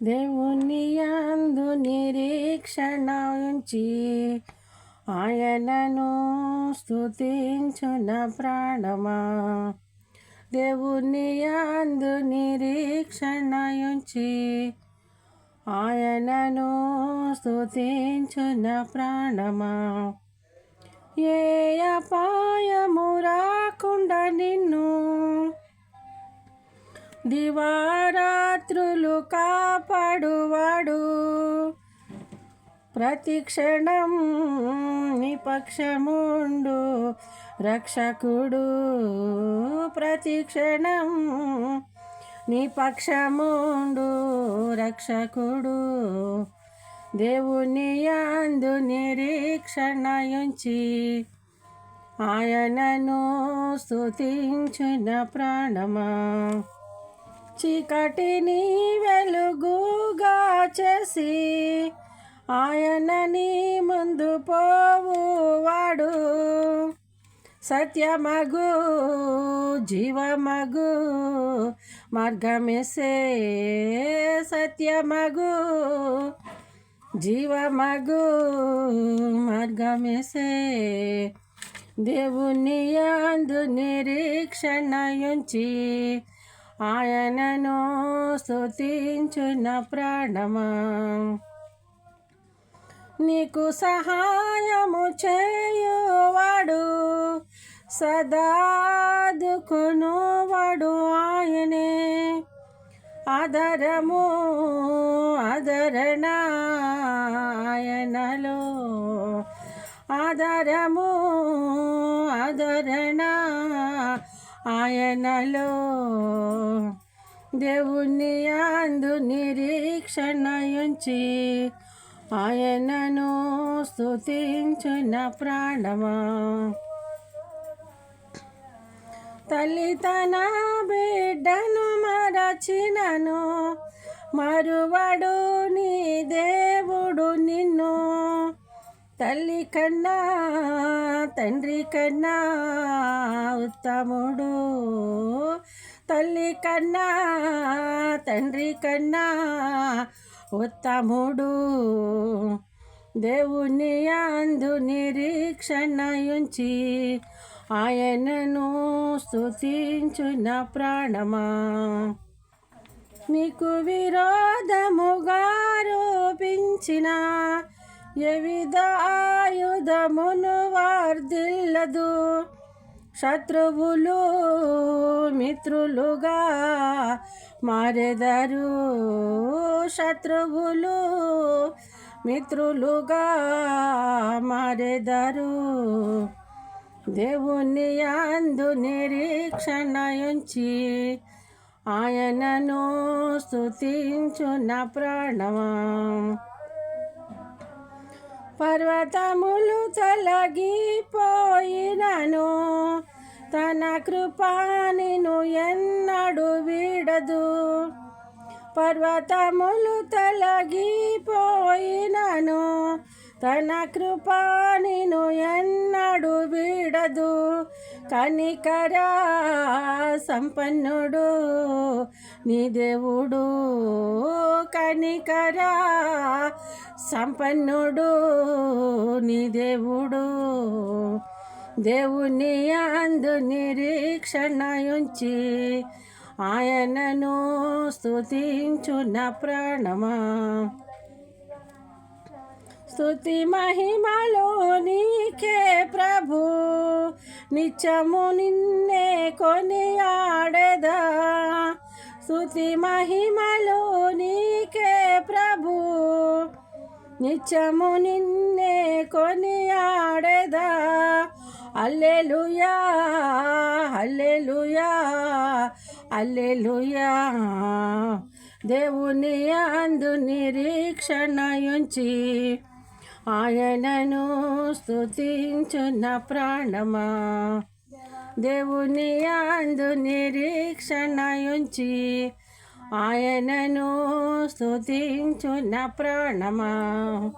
దేవుని యందు నిరీక్షణ ఉంచి ఆయనను స్తుతించున ప్రాణమా. దేవుని యందు నిరీక్షణ ఉంచి ఆయనను స్తుతించున ప్రాణమా. ఏ అపాయము రాకుండా నిన్ను దివారాత్రులు కాపాడువాడు. ప్రతిక్షణం నిపక్షముండు రక్షకుడు. ప్రతిక్షణం నిపక్షముండు రక్షకుడు. దేవుని యందు నిరీక్షణ ఉంచి ఆయనను స్తుతించున ప్రాణమా. చీకటిని వెలుగుగా చేసి ఆయనని ముందు పోవువాడు. సత్యమగు జీవమగు మార్గమేసే. సత్యమగు జీవమగు మార్గమేసే. దేవుని యందు నిరీక్షణ ఉంచి ఆయనను స్తుతించున ప్రాణమా. నీకు సహాయము చేయువాడు సదాదుకునువాడు ఆయనే. ఆదరము ఆదరణ ఆయనలో. ఆదరము ఆదరణ ఆయనలో. దేవుని యందు నిరీక్షణ ఉంచి ఆయనను స్తుతించున ప్రాణమా. తల్లి తన బిడ్డను మరచినను మరువడు నీ దేవుడు నిన్ను. తల్లి కన్నా తండ్రి కన్నా ఉత్తముడు. తల్లి కన్నా తండ్రి కన్నా ఉత్తముడు. దేవుని యందు నిరీక్షణ ఉంచి ఆయనను స్తుతించున ప్రాణమా. నీకు విరోధముగా రూపించిన ఎవిధ ఆయుధమును వర్ధిల్లదు. శత్రువులు మిత్రులుగా మారెదరు. శత్రువులు మిత్రులుగా మారెదరు. దేవుని యందు నిరీక్షణ ఉంచి ఆయనను స్తుతించున ప్రాణమా. పర్వతములు తొలగిపోయినను తన కృప నిన్ను ఎన్నడు వీడదు. పర్వతములు తొలగిపోయినను తన కృప నిన్ను ఎన్నడు వీడదు. కనికరా సంపన్నుడు నీ దేవుడు. కనికరా సంపన్నుడు నీ దేవుడు. దేవుని యందు నిరీక్షణ ఉంచి ఆయనను స్తుతించున ప్రాణమా. స్తుతి మహిమలో నీకే ప్రభు. నిత్యము నిన్నే కొనియాడెదా. స్తుతి మహిమలో నీకే ప్రభు. నిత్యము నిన్నే కొనియాడెదా. హల్లెలూయా హల్లెలూయా హల్లెలూయా. దేవుని యందు నిరీక్షణ ఉంచి ఆయనను స్తుతించున ప్రాణమా. దేవుని యందు నిరీక్షణ ఉంచి ఆయనను స్తుతించున ప్రాణమా.